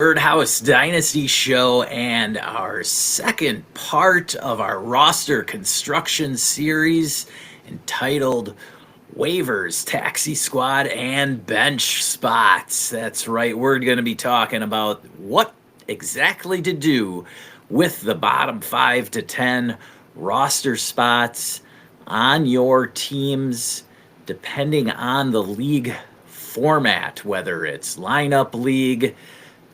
Third House Dynasty show and our second part of our roster construction series entitled Waivers, Taxi Squad, and Bench Spots. That's right, we're going to be talking about what exactly to do with the bottom 5 to 10 roster spots on your teams, depending on the league format, whether it's lineup league,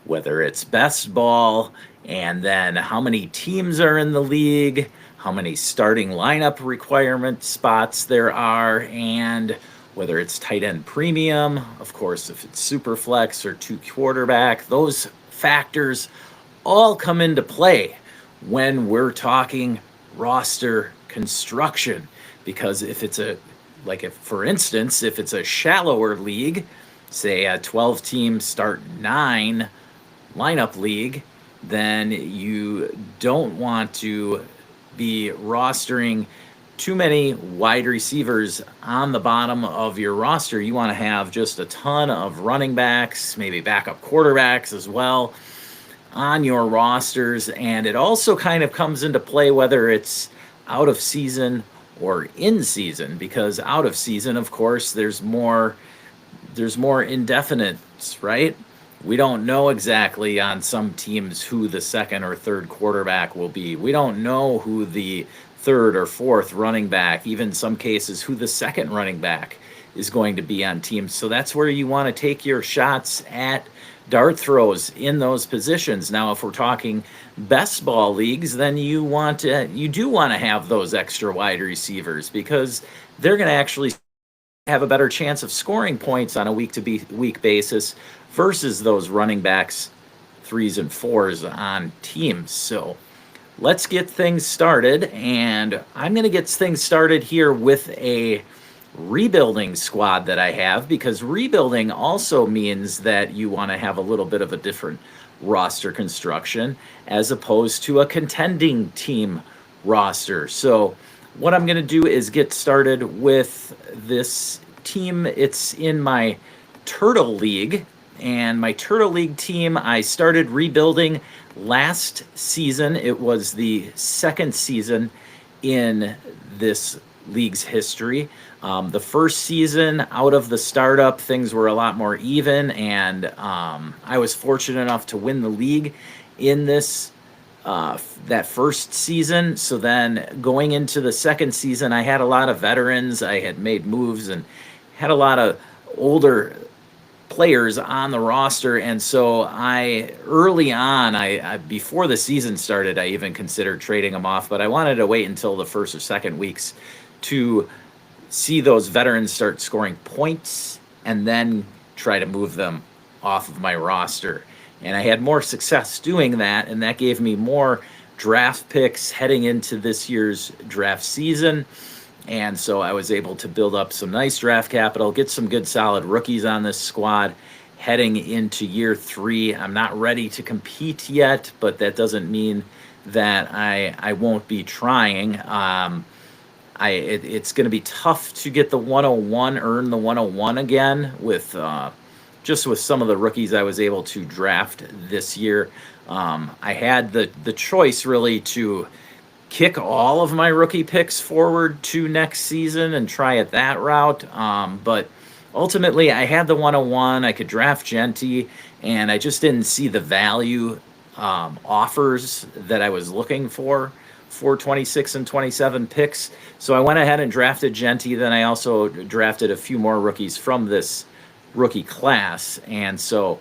whether it's best ball, and then how many teams are in the league, how many starting lineup requirement spots there are, and whether it's tight end premium, of course, if it's super flex or two quarterback, those factors all come into play when we're talking roster construction. Because if it's for instance, if it's a shallower league, say a 12 team start 9 lineup league, then you don't want to be rostering too many wide receivers on the bottom of your roster. You want to have just a ton of running backs, maybe backup quarterbacks as well on your rosters. And it also kind of comes into play whether it's out of season or in season, because out of season, of course, there's more indefinites, right? We don't know exactly on some teams who the second or third quarterback will be. We don't know who the third or fourth running back, even in some cases, who the second running back is going to be on teams. So that's where you want to take your shots at dart throws in those positions. Now, if we're talking best ball leagues, then you do want to have those extra wide receivers, because they're going to actually have a better chance of scoring points on a week-to-week basis versus those running backs 3s and 4s on teams. So let's get things started, and I'm going to get things started here with a rebuilding squad that I have, because rebuilding also means that you want to have a little bit of a different roster construction as opposed to a contending team roster. So what I'm going to do is get started with this team. It's in my Turtle League, and my Turtle League team I started rebuilding last season. It was the second season in this league's history. The first season out of the startup, things were a lot more even, and I was fortunate enough to win the league in that first season. So then going into the second season, I had a lot of veterans. I had made moves and had a lot of older players on the roster, and so early on, before the season started, I even considered trading them off, but I wanted to wait until the first or second weeks to see those veterans start scoring points and then try to move them off of my roster. And I had more success doing that, and that gave me more draft picks heading into this year's draft season. And so I was able to build up some nice draft capital, get some good solid rookies on this squad heading into year 3. I'm not ready to compete yet, but that doesn't mean that I won't be trying. It's going to be tough to get the 101, earn the 101 again with some of the rookies I was able to draft this year. I had the choice really to kick all of my rookie picks forward to next season and try it that route. But ultimately, I had the 101. I could draft Genty, and I just didn't see the value offers that I was looking for 26 and 27 picks. So I went ahead and drafted Genty. Then I also drafted a few more rookies from this rookie class. And so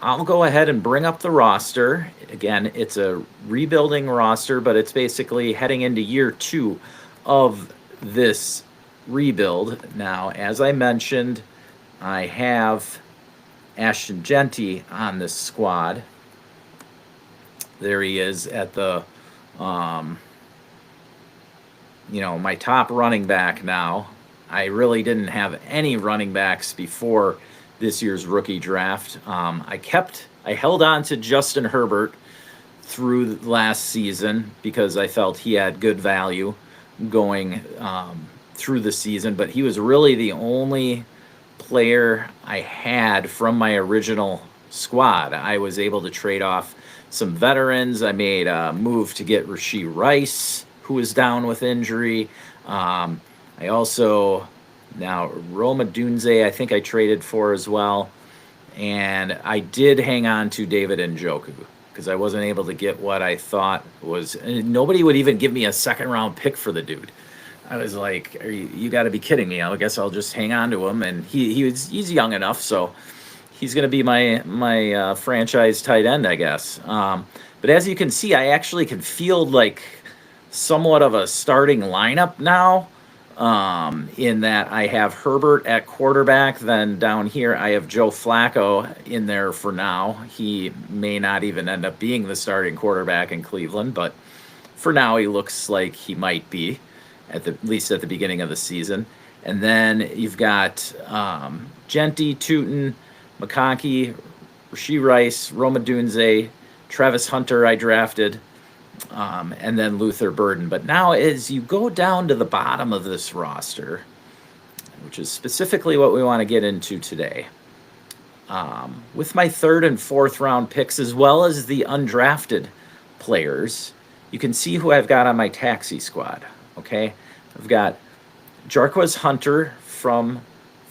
I'll go ahead and bring up the roster. Again, it's a rebuilding roster, but it's basically heading into year 2 of this rebuild. Now, as I mentioned, I have Ashton Genty on this squad. There he is at the, my top running back now. I really didn't have any running backs before this year's rookie draft. I held on to Justin Herbert through last season because I felt he had good value going through the season, but he was really the only player I had from my original squad. I was able to trade off some veterans. I made a move to get Rashee Rice, who is down with injury. I also, now Roma Dunze, I think I traded for as well. And I did hang on to David Njoku because I wasn't able to get what I thought was. Nobody would even give me a second round pick for the dude. I was like, you got to be kidding me. I guess I'll just hang on to him. And he's young enough, so he's going to be my franchise tight end, I guess. But as you can see, I actually can field like somewhat of a starting lineup now. In that I have Herbert at quarterback. Then down here I have Joe Flacco in there for now. He may not even end up being the starting quarterback in Cleveland, but for now he looks like he might be, at least at the beginning of the season. And then you've got Genty, Tootin, McConkey, Rashee Rice, Roma Dunze, Travis Hunter I drafted, and then Luther Burden. But now as you go down to the bottom of this roster, which is specifically what we want to get into today, with my third and fourth round picks, as well as the undrafted players, you can see who I've got on my taxi squad, okay? I've got Jarquez Hunter from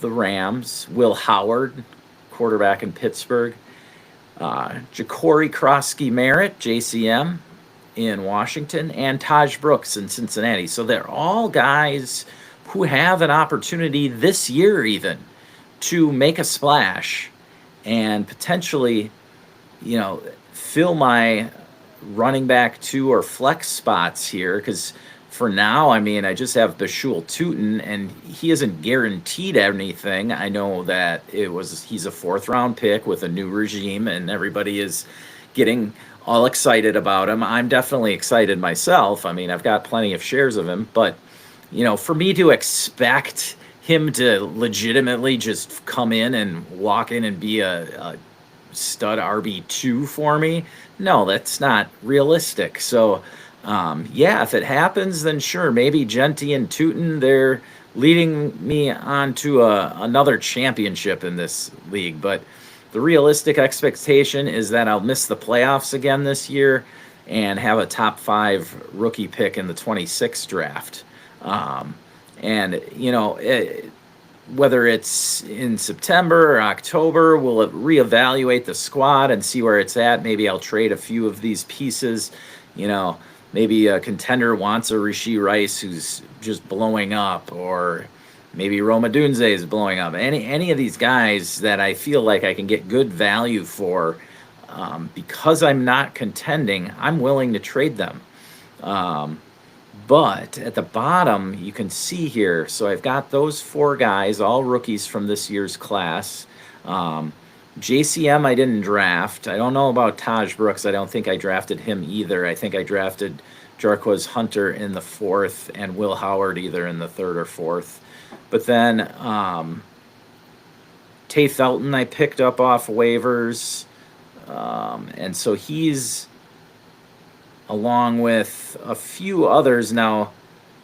the Rams, Will Howard, quarterback in Pittsburgh, Ja'Cory Krosky-Merritt, JCM, in Washington, and Taj Brooks in Cincinnati. So they're all guys who have an opportunity this year even to make a splash and potentially, fill my running back 2 or flex spots here. Because for now, I just have Bashul Tootin, and he isn't guaranteed anything. I know that he's a 4th round pick with a new regime, and everybody is getting all excited about him. I'm definitely excited myself. I've got plenty of shares of him, but for me to expect him to legitimately just come in and walk in and be a stud RB2 for me, no, that's not realistic. So if it happens, then sure, maybe Genty and Tootin, they're leading me on to another championship in this league. But the realistic expectation is that I'll miss the playoffs again this year and have a top 5 rookie pick in the 26th draft. Whether it's in September or October, we'll reevaluate the squad and see where it's at. Maybe I'll trade a few of these pieces. Maybe a contender wants a Rashee Rice who's just blowing up, or maybe Roma Dunze is blowing up. Any of these guys that I feel like I can get good value for, because I'm not contending, I'm willing to trade them. But at the bottom, you can see here, so I've got those 4 guys, all rookies from this year's class. JCM I didn't draft. I don't know about Taj Brooks. I don't think I drafted him either. I think I drafted Jarquez Hunter in the 4th and Will Howard either in the 3rd or 4th. But then Tay Felton I picked up off waivers. And so he's along with a few others. Now,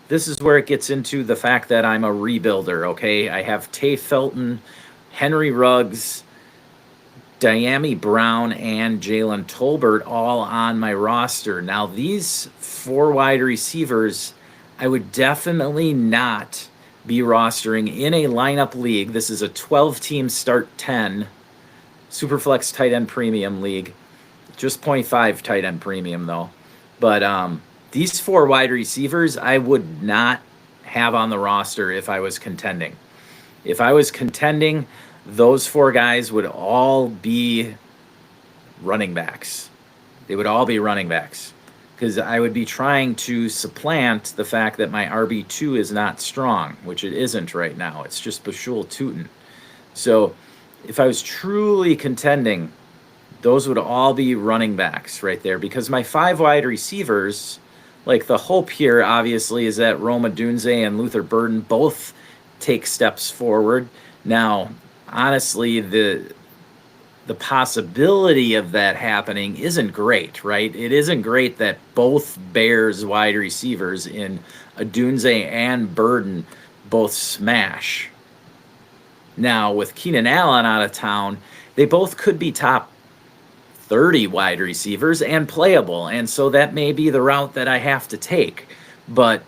this is where it gets into the fact that I'm a rebuilder, okay? I have Tay Felton, Henry Ruggs, Diami Brown, and Jalen Tolbert all on my roster. Now, these 4 wide receivers, I would definitely not be rostering in a lineup league. This is a 12-team start 10 Superflex tight end premium league. Just 0.5 tight end premium, though. But these 4 wide receivers, I would not have on the roster if I was contending. If I was contending, those 4 guys would all be running backs. They would all be running backs, because I would be trying to supplant the fact that my RB2 is not strong, which it isn't right now. It's just Bashul Tootin. So if I was truly contending, those would all be running backs right there, because my 5 wide receivers, like the hope here obviously is that Roma Dunze and Luther Burden both take steps forward. Now, honestly, the possibility of that happening isn't great, right? It isn't great that both Bears wide receivers in Dunze and Burden both smash. Now, with Keenan Allen out of town, they both could be top 30 wide receivers and playable. And so that may be the route that I have to take. But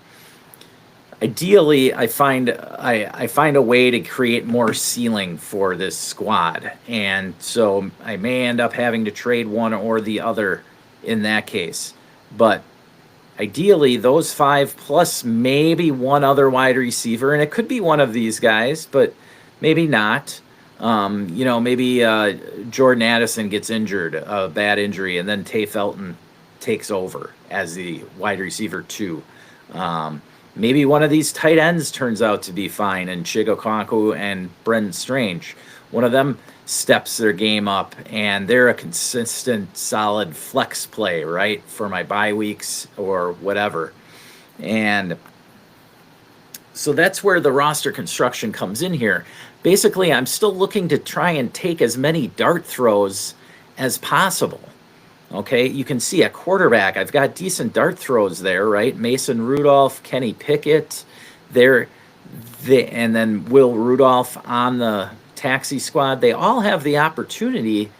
ideally, I find a way to create more ceiling for this squad. And so I may end up having to trade one or the other in that case. But ideally, those 5 plus maybe one other wide receiver, and it could be one of these guys, but maybe not. Maybe Jordan Addison gets injured, a bad injury, and then Tay Felton takes over as the wide receiver 2. Maybe one of these tight ends turns out to be fine, and Chigokonku and Brendan Strange. One of them steps their game up, and they're a consistent, solid flex play, right, for my bye weeks or whatever. And so that's where the roster construction comes in here. Basically, I'm still looking to try and take as many dart throws as possible. Okay, you can see at quarterback, I've got decent dart throws there, right? Mason Rudolph, Kenny Pickett, and then Will Rudolph on the taxi squad. They all have the opportunity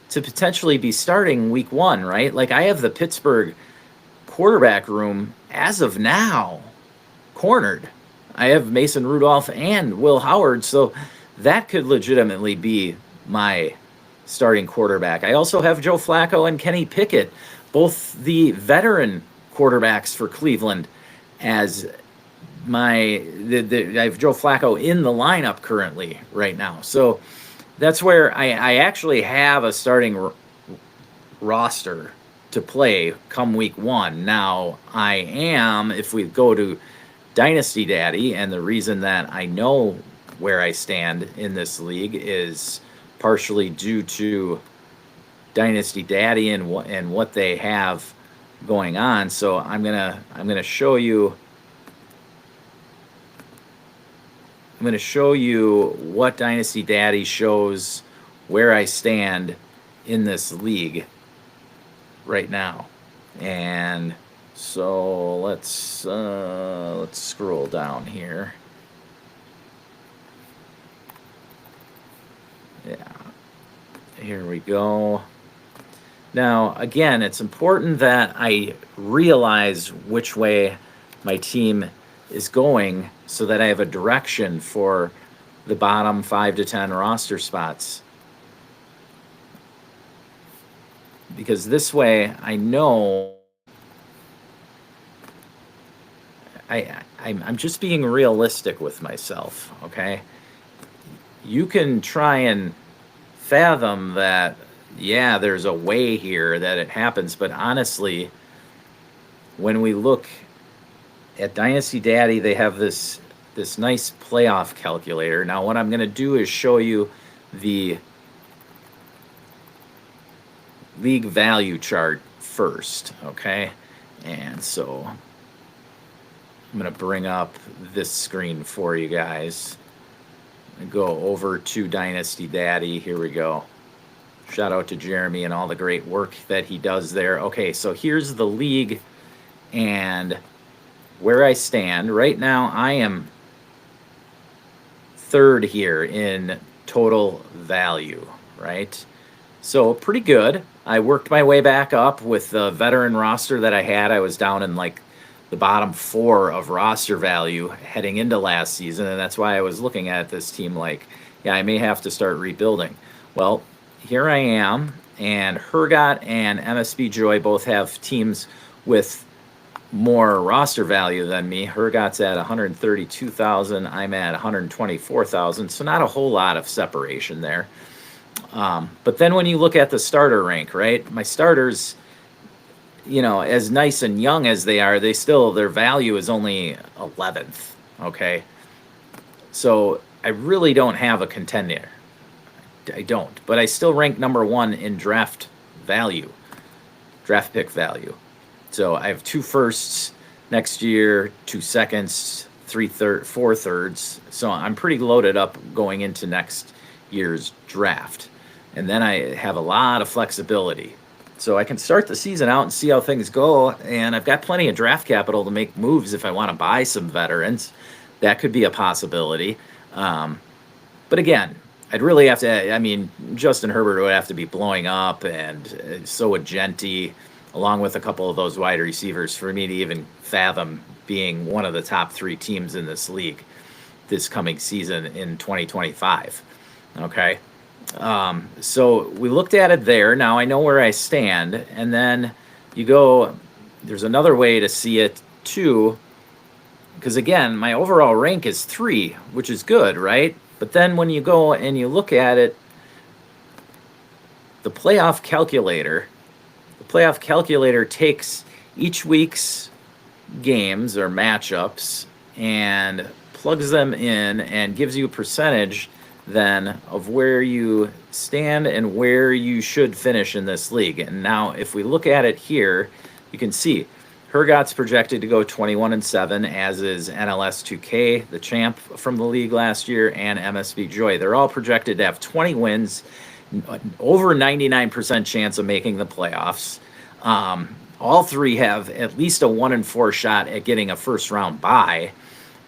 to potentially be starting week 1, right? Like I have the Pittsburgh quarterback room as of now cornered. I have Mason Rudolph and Will Howard, so that could legitimately be my starting quarterback. I also have Joe Flacco and Kenny Pickett, both the veteran quarterbacks for Cleveland, as I have Joe Flacco in the lineup currently right now. So that's where I actually have a starting roster to play come week 1. Now I am, if we go to Dynasty Daddy, and the reason that I know where I stand in this league is partially due to Dynasty Daddy and what they have going on. So I'm gonna show you. I'm going to show you what Dynasty Daddy shows where I stand in this league right now. And so let's scroll down here. Yeah, here we go. Now, again, it's important that I realize which way my team is going so that I have a direction for the bottom 5 to 10 roster spots. Because this way I know I'm just being realistic with myself, okay? You can try and fathom that, yeah, there's a way here that it happens, but honestly, when we look at Dynasty Daddy, they have this nice playoff calculator. Now, what I'm going to do is show you the league value chart first, okay? And so I'm going to bring up this screen for you guys. Go over to Dynasty Daddy. Here we go. Shout out to Jeremy and all the great work that he does there. Okay, so here's the league and where I stand. Right now, I am 3rd here in total value, right? So pretty good. I worked my way back up with the veteran roster that I had. I was down in like the bottom 4 of roster value heading into last season, and that's why I was looking at this team like, yeah, I may have to start rebuilding. Well, here I am, and Hergot and MSB Joy both have teams with more roster value than me. Hergot's at 132,000. I'm at 124,000. So not a whole lot of separation there. But then when you look at the starter rank, right? My starters, as nice and young as they are, their value is only 11th. Okay. So I really don't have a contender. I don't, but I still rank number 1 in draft pick value. So I have 2 firsts next year, 2 seconds, 4 thirds. So I'm pretty loaded up going into next year's draft. And then I have a lot of flexibility. So I can start the season out and see how things go. And I've got plenty of draft capital to make moves if I want to buy some veterans. That could be a possibility. But again, I'd really have to. I mean, Justin Herbert would have to be blowing up, and so would Genti, along with a couple of those wide receivers, for me to even fathom being one of the top three teams in this league this coming season in 2025. Okay. So we looked at it there. Now I know where I stand. And then you go, there's another way to see it too. Because again, my overall rank is 3, which is good, right? But then when you go and you look at it, the playoff calculator takes each week's games or matchups and plugs them in and gives you a percentage then of where you stand and where you should finish in this league. And now if we look at it here, you can see Hergot's projected to go 21-7, as is NLS 2K, the champ from the league last year, and MSB Joy. They're all projected to have 20 wins, over 99% chance of making the playoffs. All three have at least a 1-4 shot at getting a first round bye,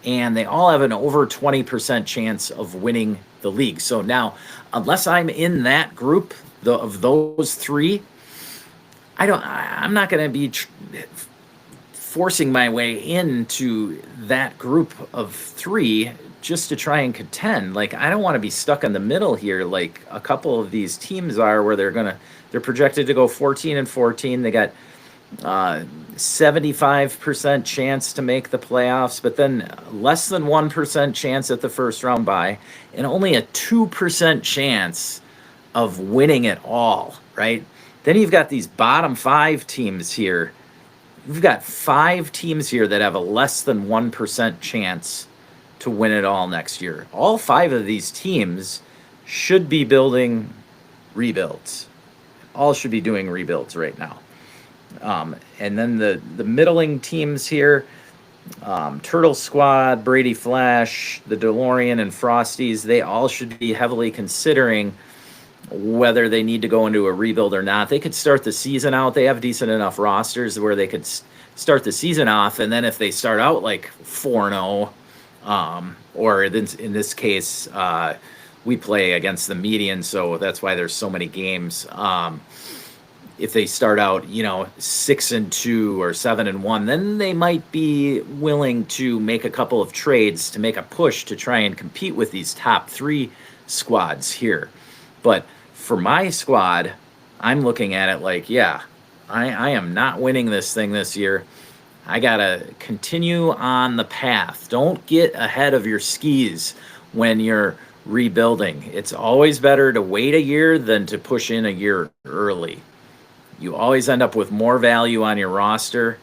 and they all have an over 20% chance of winning the league. So now, unless I'm in that group of those three, I'm not going to be forcing my way into that group of three just to try and contend. Like, I don't want to be stuck in the middle here like a couple of these teams are, where they're projected to go 14-14. They got 75% chance to make the playoffs, but then less than 1% chance at the first round bye, and only a 2% chance of winning it all, right? Then you've got these bottom 5 teams here. You've got 5 teams here that have a less than 1% chance to win it all next year. All 5 of these teams should be building rebuilds. All should be doing rebuilds right now. And then the middling teams here, Turtle Squad, Brady Flash, the DeLorean, and Frosties, they all should be heavily considering whether they need to go into a rebuild or not. They could start the season out. They have decent enough rosters where they could start the season off, and then if they start out like 4-0, or in this case, we play against the median, so that's why there's so many games. If they start out, 6-2 or 7-1, then they might be willing to make a couple of trades to make a push to try and compete with these top 3 squads here. But for my squad, I'm looking at it like, yeah, I am not winning this thing this year. I got to continue on the path. Don't get ahead of your skis when you're rebuilding. It's always better to wait a year than to push in a year early. You always end up with more value on your roster,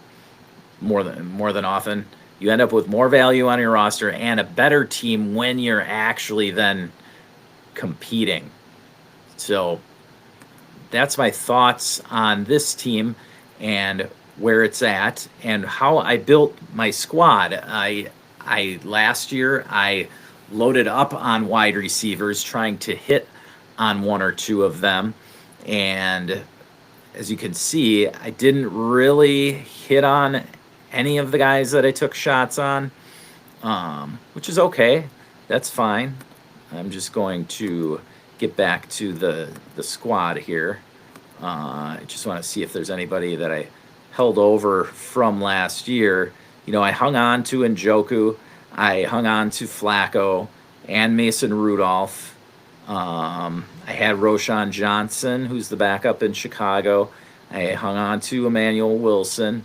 more than often. You end up with more value on your roster and a better team when you're actually then competing. So that's my thoughts on this team and where it's at and how I built my squad. I last year I loaded up on wide receivers, trying to hit on 1 or 2 of them, and as you can see, I didn't really hit on any of the guys that I took shots on, which is okay. That's fine. I'm just going to get back to the squad here. I just want to see if there's anybody that I held over from last year. I hung on to Njoku. I hung on to Flacco and Mason Rudolph. I had Roshan Johnson, who's the backup in Chicago. I hung on to Emmanuel Wilson,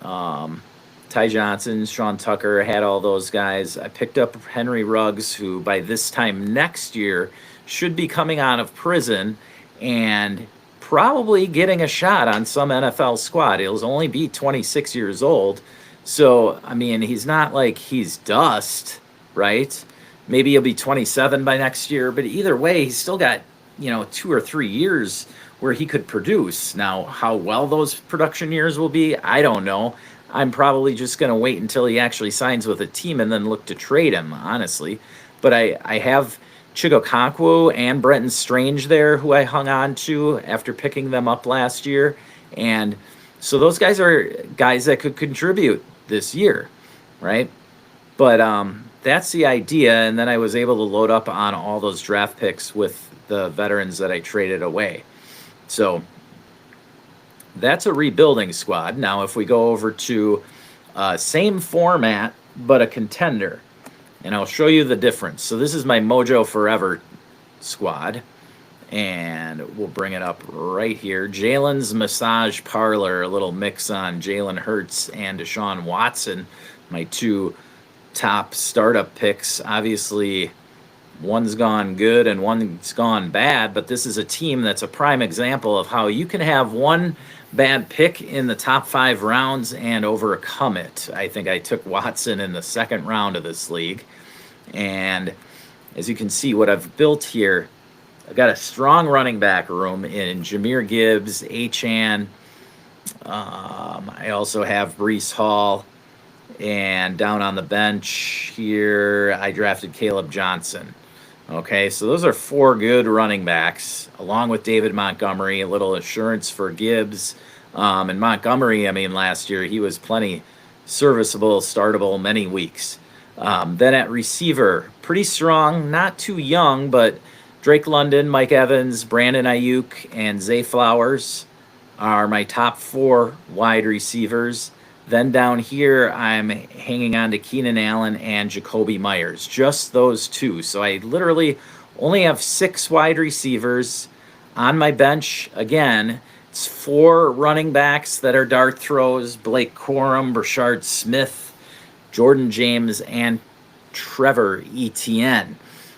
Ty Johnson, Sean Tucker. I had all those guys. I picked up Henry Ruggs, who by this time next year should be coming out of prison and probably getting a shot on some NFL squad. He'll only be 26 years old. So, I mean, he's not like he's dust, right? Maybe he'll be 27 by next year, but either way, he's still got, 2 or 3 years where he could produce. Now, how well those production years will be, I don't know. I'm probably just going to wait until he actually signs with a team and then look to trade him, honestly. But I have Chigokonkwo and Brenton Strange there, who I hung on to after picking them up last year. And so those guys are guys that could contribute this year, right? But that's the idea. And then I was able to load up on all those draft picks with the veterans that I traded away. So that's a rebuilding squad. Now, if we go over to same format, but a contender, and I'll show you the difference. So this is my Mojo Forever squad, and we'll bring it up right here. Jalen's Massage Parlor, a little mix on Jalen Hurts and Deshaun Watson, my two top startup picks. Obviously, one's gone good and one's gone bad, but this is a team that's a prime example of how you can have one bad pick in the top 5 rounds and overcome it. I think I took Watson in the second round of this league. And as you can see, what I've built here, I've got a strong running back room in Jahmyr Gibbs, Achane. I also have Breece Hall. And down on the bench here, I drafted Caleb Johnson. Okay, so those are 4 good running backs, along with David Montgomery, a little assurance for Gibbs. And Montgomery, I mean, last year, he was plenty serviceable, startable many weeks. Then at receiver, pretty strong, not too young, but Drake London, Mike Evans, Brandon Ayuk, and Zay Flowers are my top 4 wide receivers. Then down here, I'm hanging on to Keenan Allen and Jacoby Myers, just those 2. So I literally only have 6 wide receivers on my bench. Again, it's 4 running backs that are dart throws: Blake Corum, Brashard Smith, Jordan James, and Trevor Etienne.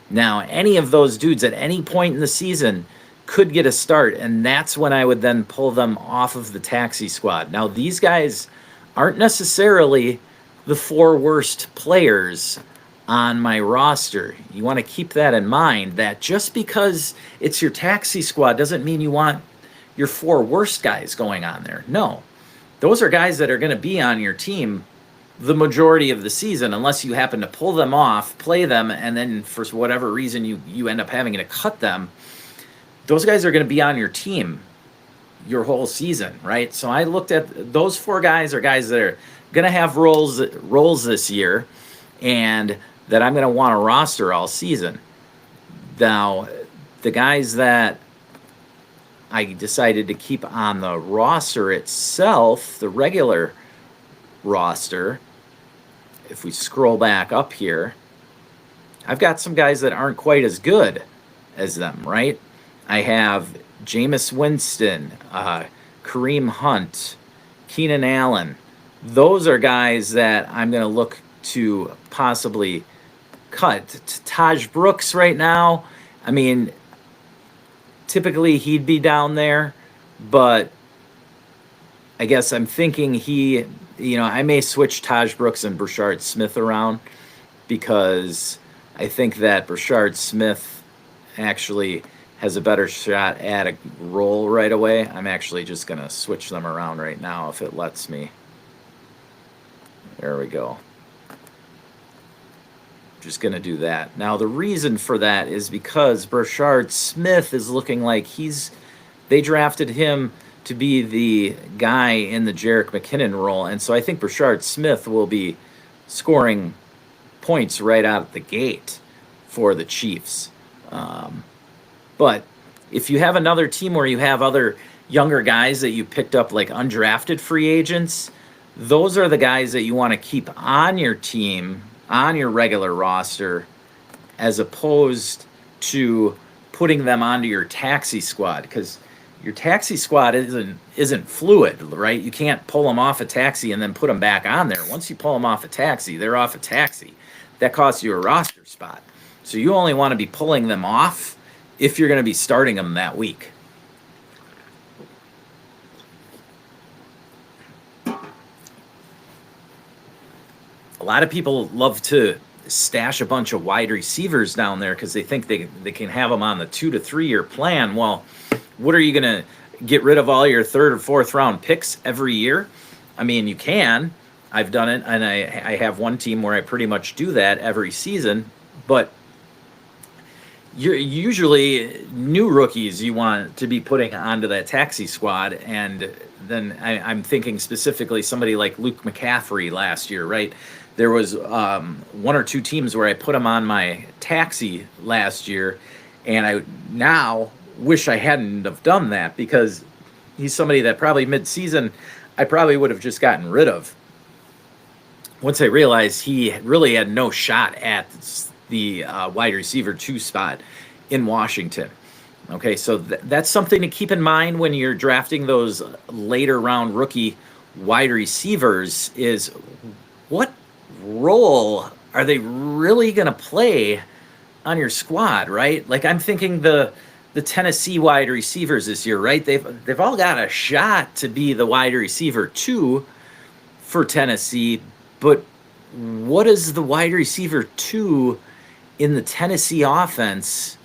Now, any of those dudes at any point in the season could get a start, and that's when I would then pull them off of the taxi squad. Now, these guys aren't necessarily the 4 worst players on my roster. You want to keep that in mind, that just because it's your taxi squad doesn't mean you want your 4 worst guys going on there. No, those are guys that are going to be on your team the majority of the season, unless you happen to pull them off, play them, and then for whatever reason you end up having to cut them. Those guys are going to be on your team your whole season, right? So I looked at those 4 guys are guys that are going to have roles this year, and that I'm going to want to roster all season. Now, the guys that I decided to keep on the roster itself, the regular roster, if we scroll back up here, I've got some guys that aren't quite as good as them, right? I have Jameis Winston, Kareem Hunt, Keenan Allen. Those are guys that I'm going to look to possibly cut. Taj Brooks right now, I mean, typically he'd be down there, but I guess I'm thinking I may switch Taj Brooks and Brashard Smith around, because I think that Brashard Smith actually has a better shot at a role right away. I'm actually just going to switch them around right now if it lets me. There we go. Just going to do that. Now, the reason for that is because Brashard Smith is looking like they drafted him to be the guy in the Jerick McKinnon role. And so I think Brashard Smith will be scoring points right out of the gate for the Chiefs. But if you have another team where you have other younger guys that you picked up, like undrafted free agents, those are the guys that you want to keep on your team, on your regular roster, as opposed to putting them onto your taxi squad, because your taxi squad isn't fluid, right? You can't pull them off a taxi and then put them back on there. Once you pull them off a taxi, they're off a taxi. That costs you a roster spot. So you only want to be pulling them off if you're going to be starting them that week. A lot of people love to stash a bunch of wide receivers down there because they think they can have them on the 2 to 3 year plan. Well, what are you going to get rid of all your 3rd or 4th round picks every year? I mean, you can. I've done it, and I have one team where I pretty much do that every season. But you're usually new rookies you want to be putting onto that taxi squad. And then I'm thinking specifically somebody like Luke McCaffrey last year, right? There was one or two teams where I put him on my taxi last year, and I now wish I hadn't have done that, because he's somebody that probably mid-season I probably would have just gotten rid of once I realized he really had no shot at the wide receiver 2 spot in Washington. Okay, so that's something to keep in mind when you're drafting those later round rookie wide receivers, is what role are they really going to play on your squad, right? Like, I'm thinking the Tennessee wide receivers this year, right? They've all got a shot to be the wide receiver 2 for Tennessee, but what does the wide receiver 2 in the Tennessee offense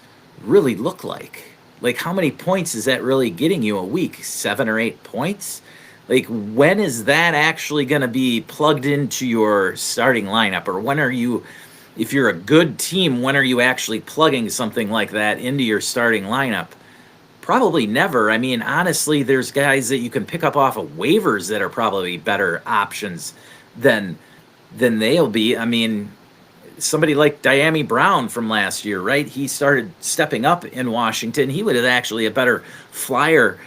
really look like? Like, how many points is that really getting you a week? 7 or 8 points? Like, when is that actually going to be plugged into your starting lineup? Or when are you, if you're a good team, when are you actually plugging something like that into your starting lineup? Probably never. I mean, honestly, there's guys that you can pick up off of waivers that are probably better options than they'll be. I mean, somebody like Diami Brown from last year, right? He started stepping up in Washington. He would have actually a better flyer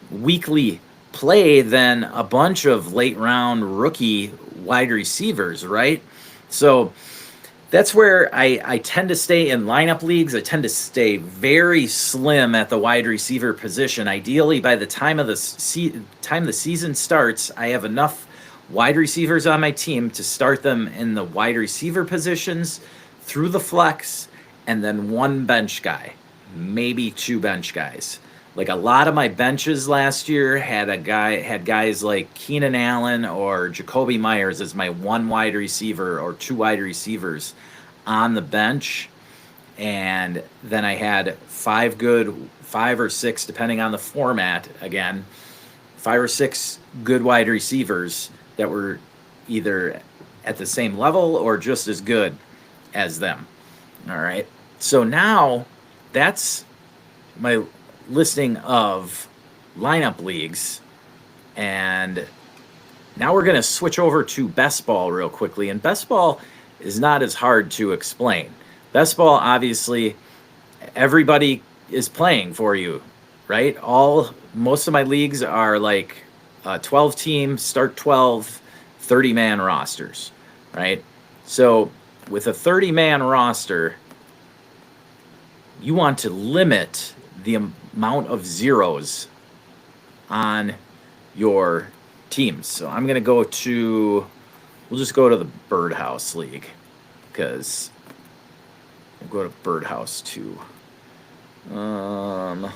weekly play than a bunch of late round rookie wide receivers, right? So that's where I tend to stay in lineup leagues. I tend to stay very slim at the wide receiver position. Ideally, by the time the season starts, I have enough wide receivers on my team to start them in the wide receiver positions through the flex, and then one bench guy, maybe 2 bench guys. Like, a lot of my benches last year had guys like Keenan Allen or Jacoby Myers as my 1 wide receiver or 2 wide receivers on the bench. And then I had 5 or 6, depending on the format, again, 5 or 6 good wide receivers that were either at the same level or just as good as them. All right. So now that's my listing of lineup leagues. And now we're going to switch over to best ball real quickly. And best ball is not as hard to explain. Best ball, obviously, everybody is playing for you, right? Most of my leagues are like 12 teams, start 12, 30-man rosters, right? So with a 30-man roster, you want to limit the amount of zeros on your teams. So I'm going to we'll just go to the Birdhouse League, because we'll go to Birdhouse 2. Well,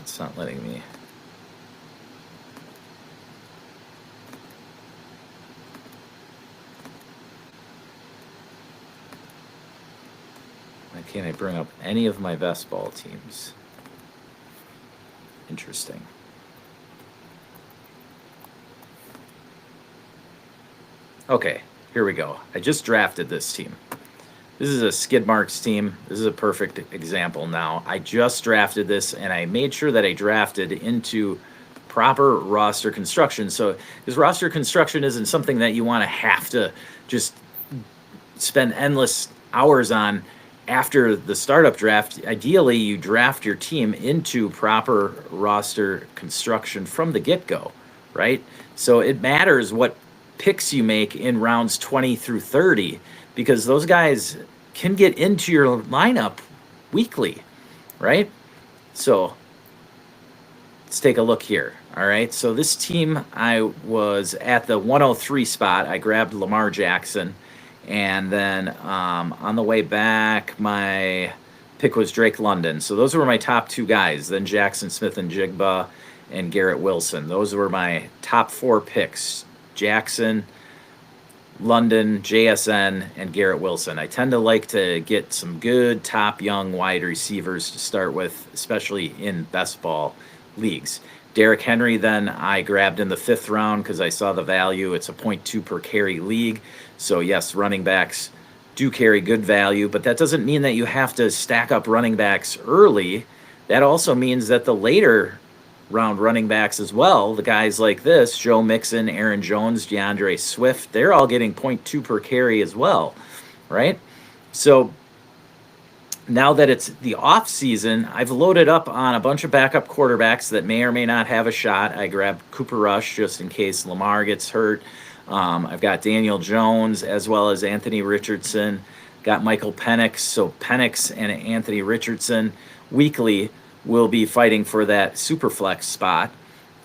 it's not letting me. Why can't I bring up any of my best ball teams? Interesting. Okay, here we go. I just drafted this team. This is a Skid Marks team. This is a perfect example now. I just drafted this, and I made sure that I drafted into proper roster construction. So this roster construction isn't something that you want to have to just spend endless hours on after the startup draft. Ideally, you draft your team into proper roster construction from the get-go, right? So it matters what picks you make in rounds 20 through 30, because those guys can get into your lineup weekly, right? So let's take a look here. All right, so this team, I was at the 103 spot. I grabbed Lamar Jackson, and then on the way back, my pick was Drake London. So those were my top 2 guys. Then Jackson Smith and Jigba and Garrett Wilson. Those were my top 4 picks: Jackson, London, JSN, and Garrett Wilson. I tend to like to get some good top young wide receivers to start with, especially in best ball leagues. Derrick Henry, then I grabbed in the 5th round because I saw the value. It's a 0.2 per carry league. So yes, running backs do carry good value, but that doesn't mean that you have to stack up running backs early. That also means that the later round running backs as well. The guys like this, Joe Mixon, Aaron Jones, DeAndre Swift, they're all getting 0.2 per carry as well, right? So now that it's the off season, I've loaded up on a bunch of backup quarterbacks that may or may not have a shot. I grabbed Cooper Rush just in case Lamar gets hurt. I've got Daniel Jones as well as Anthony Richardson. Got Michael Penix. So Penix and Anthony Richardson weekly will be fighting for that super flex spot.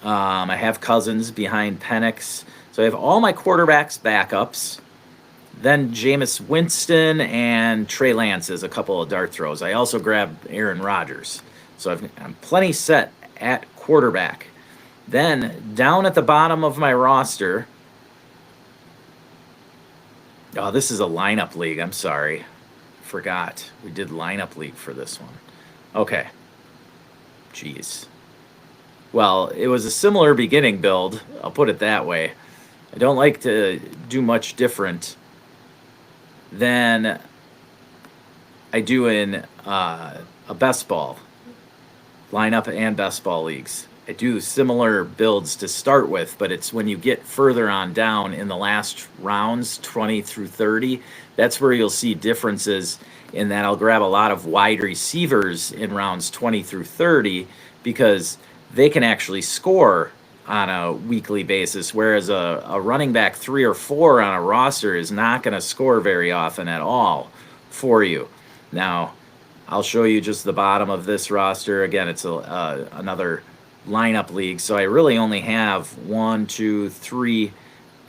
I have Cousins behind Penix. So I have all my quarterbacks backups. Then Jameis Winston and Trey Lance as a couple of dart throws. I also grabbed Aaron Rodgers. So I'm plenty set at quarterback. Then down at the bottom of my roster. Oh, this is a lineup league. I'm sorry. Forgot. We did lineup league for this one. Okay. Jeez. Well, it was a similar beginning build. I'll put it that way. I don't like to do much different than I do in a best ball lineup and best ball leagues. I do similar builds to start with, but it's when you get further on down in the last rounds, 20 through 30, that's where you'll see differences in that I'll grab a lot of wide receivers in rounds 20 through 30 because they can actually score on a weekly basis, whereas a running back 3 or 4 on a roster is not going to score very often at all for you. Now, I'll show you just the bottom of this roster. Again, it's another lineup league, so I really only have 1, 2, 3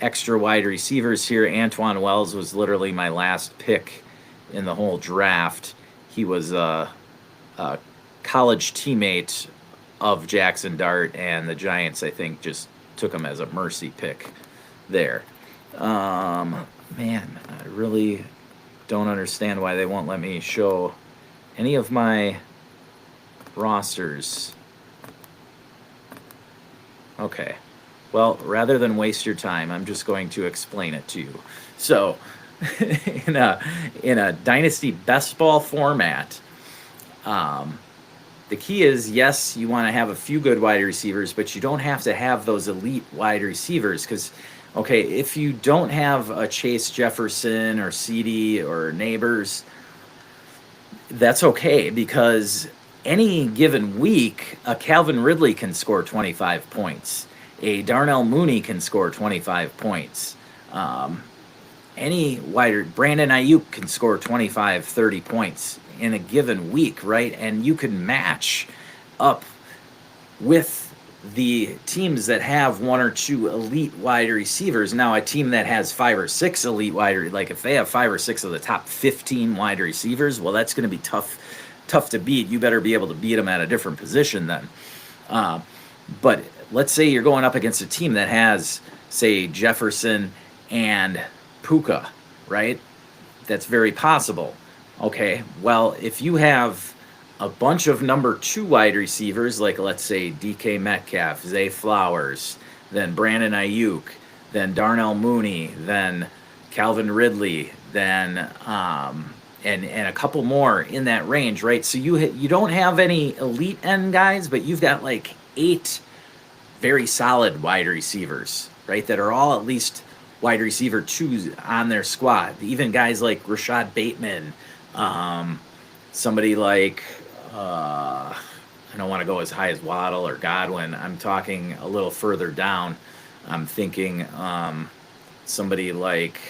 extra wide receivers here. Antoine Wells was literally my last pick in the whole draft. He was a college teammate of Jackson Dart, and the Giants, I think, just took him as a mercy pick there. Man, I really don't understand why they won't let me show any of my rosters. Okay. Well, rather than waste your time, I'm just going to explain it to you. So, in a Dynasty Best Ball format, the key is, yes, you want to have a few good wide receivers, but you don't have to have those elite wide receivers because, okay, if you don't have a Chase Jefferson or CD or Neighbors, that's okay because any given week, a Calvin Ridley can score 25 points. A Darnell Mooney can score 25 points. Any wider, Brandon Ayuk can score 25, 30 points in a given week, right? And you can match up with the teams that have 1 or 2 elite wide receivers. Now, a team that has 5 or 6 elite like if they have 5 or 6 of the top 15 wide receivers, well, that's going to be tough to beat. You better be able to beat them at a different position then. But let's say you're going up against a team that has, say, Jefferson and Puka, right? That's very possible. Okay, well, if you have a bunch of number 2 wide receivers, like let's say DK Metcalf, Zay Flowers, then Brandon Ayuk, then Darnell Mooney, then Calvin Ridley, then and a couple more in that range, right? So you don't have any elite end guys, but you've got like 8 very solid wide receivers, right? That are all at least wide receiver 2s on their squad. Even guys like Rashad Bateman, somebody like I don't want to go as high as Waddle or Godwin. I'm talking a little further down. I'm thinking somebody like,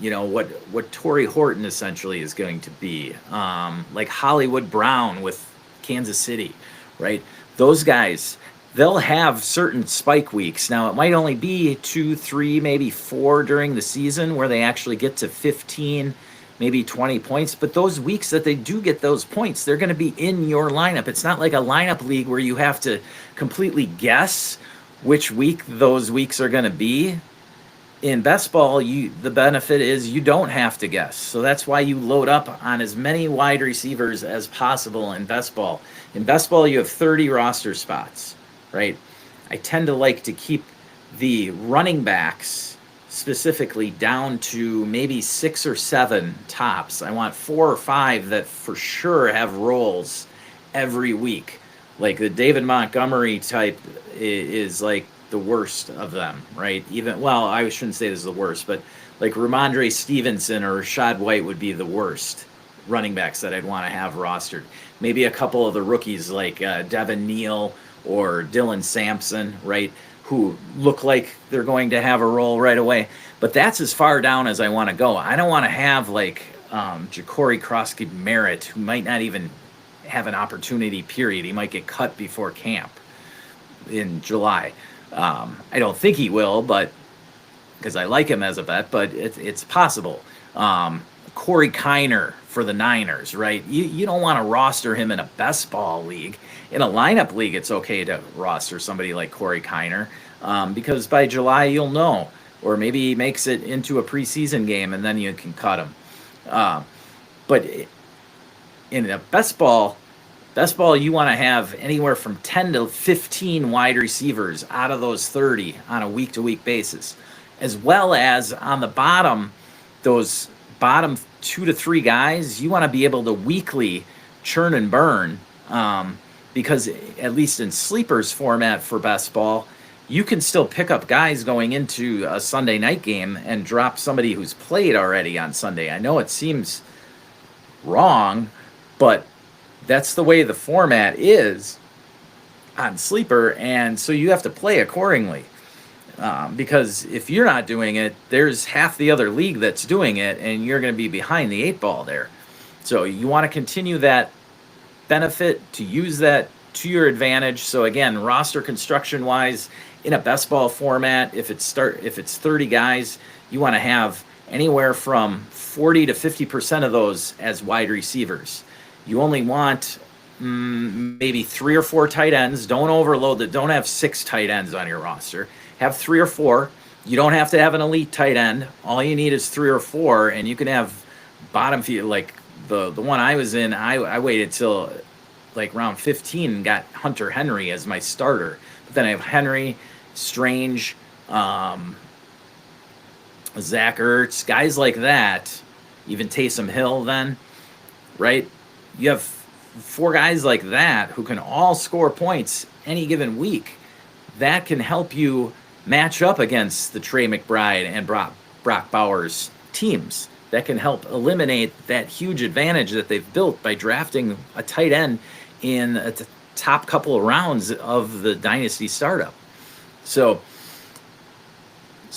what Torrey Horton essentially is going to be, like Hollywood Brown with Kansas City, right? Those guys, they'll have certain spike weeks. Now, it might only be 2, 3, maybe 4 during the season where they actually get to 15, maybe 20 points. But those weeks that they do get those points, they're going to be in your lineup. It's not like a lineup league where you have to completely guess which week those weeks are going to be. In best ball, the benefit is you don't have to guess. So that's why you load up on as many wide receivers as possible in best ball. In best ball, you have 30 roster spots, right? I tend to like to keep the running backs specifically down to maybe 6 or 7 tops. I want 4 or 5 that for sure have roles every week. Like the David Montgomery type is like the worst of them, right? Even, well, I shouldn't say this is the worst, but like Ramondre Stevenson or Rashad White would be the worst running backs that I'd want to have rostered. Maybe a couple of the rookies like Devin Neal or Dylan Sampson, right? Who look like they're going to have a role right away. But that's as far down as I want to go. I don't want to have like Ja'Cory Croskey-Merritt, who might not even have an opportunity, period. He might get cut before camp in July. I don't think he will, but because I like him as a bet, but it's possible. Corey Kiner for the Niners, right? You don't want to roster him in a best ball league. In a lineup league, it's okay to roster somebody like Corey Kiner because by July you'll know, or maybe he makes it into a preseason game and then you can cut him. But in a best ball, you want to have anywhere from 10 to 15 wide receivers out of those 30 on a week-to-week basis, as well as on the bottom, those bottom 2 to 3 guys, you want to be able to weekly churn and burn because at least in sleepers format for best ball, you can still pick up guys going into a Sunday night game and drop somebody who's played already on Sunday. I know it seems wrong, but that's the way the format is on sleeper, and so you have to play accordingly. Because if you're not doing it, there's half the other league that's doing it, and you're going to be behind the 8 ball there. So you want to continue that benefit, to use that to your advantage. So again, roster construction wise, in a best ball format, if it's 30 guys, you want to have anywhere from 40 to 50% of those as wide receivers. You only want maybe 3 or 4 tight ends. Don't overload it. Don't have 6 tight ends on your roster. Have 3 or 4. You don't have to have an elite tight end. All you need is 3 or 4, and you can have bottom feed. Like the one I was in, I waited till like round 15 and got Hunter Henry as my starter. But then I have Henry, Strange, Zach Ertz, guys like that, even Taysom Hill then, right? You have 4 guys like that who can all score points any given week. That can help you match up against the Trey McBride and Brock Bowers teams. That can help eliminate that huge advantage that they've built by drafting a tight end in the top couple of rounds of the dynasty startup. So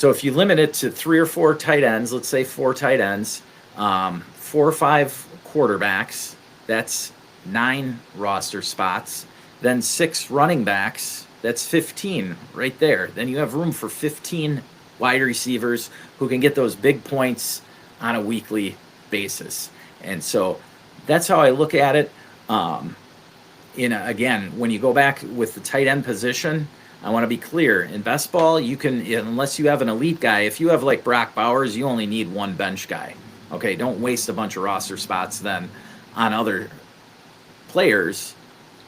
if you limit it to 3 or 4 tight ends, let's say 4 tight ends, 4 or 5 quarterbacks, that's 9 roster spots, then 6 running backs, that's 15 right there. Then you have room for 15 wide receivers who can get those big points on a weekly basis. And so that's how I look at it. Again, when you go back with the tight end position, I want to be clear. In best ball, you can, unless you have an elite guy, if you have like Brock Bowers, you only need 1 bench guy. Okay, don't waste a bunch of roster spots then on other players.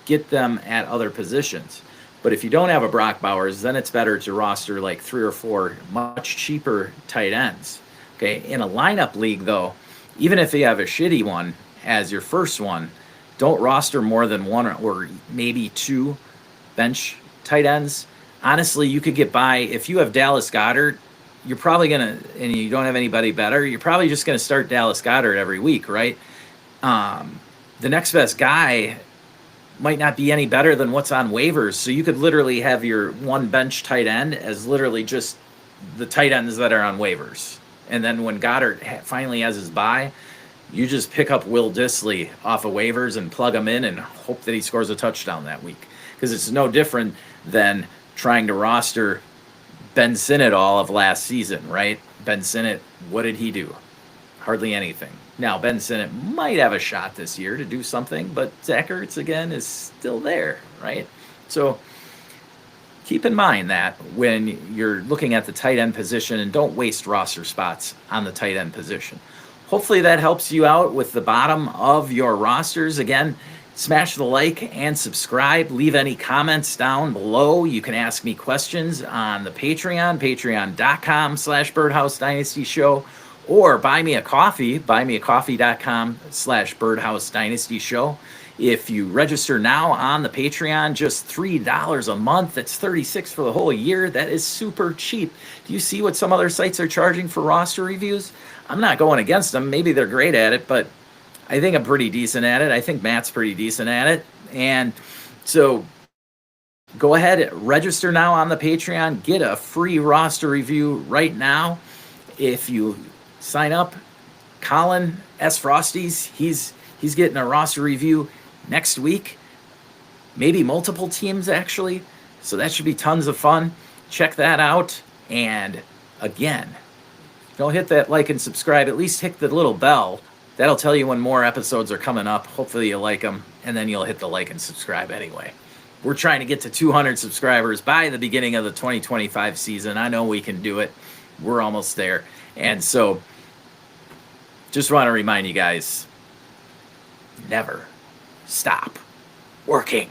Get them at other positions. But if you don't have a Brock Bowers, then it's better to roster like 3 or 4 much cheaper tight ends. Okay, in a lineup league though, even if you have a shitty one as your first one, don't roster more than 1 or maybe 2 bench tight ends. Honestly, you could get by if you have Dallas Goedert. You're probably gonna, and you don't have anybody better, you're probably just gonna start Dallas Goedert every week, right? The next best guy might not be any better than what's on waivers. So you could literally have your 1 bench tight end as literally just the tight ends that are on waivers. And then when Goddard finally has his bye, you just pick up Will Dissly off of waivers and plug him in and hope that he scores a touchdown that week. Because it's no different than trying to roster Ben Sinnott all of last season, right? Ben Sinnott, what did he do? Hardly anything. Now, Ben Sinnott might have a shot this year to do something, but Zach Ertz, again, is still there, right? So keep in mind that when you're looking at the tight end position, and don't waste roster spots on the tight end position. Hopefully that helps you out with the bottom of your rosters. Again, smash the like and subscribe. Leave any comments down below. You can ask me questions on the Patreon, patreon.com/Birdhouse Dynasty Show, or buy me a coffee, buymeacoffee.com/Birdhouse Dynasty Show. If you register now on the Patreon, just $3 a month, that's $36 for the whole year. That is super cheap. Do you see what some other sites are charging for roster reviews? I'm not going against them. Maybe they're great at it, but I think I'm pretty decent at it. I think Matt's pretty decent at it. And so go ahead, register now on the Patreon, get a free roster review right now. If you sign up, Colin S. Frosties, he's getting a roster review next week, maybe multiple teams actually. So that should be tons of fun. Check that out. And again, don't hit that like and subscribe. At least hit the little bell. That'll tell you when more episodes are coming up. Hopefully you like them, and then you'll hit the like and subscribe anyway. We're trying to get to 200 subscribers by the beginning of the 2025 season. I know we can do it. We're almost there. And so just want to remind you guys, never stop working.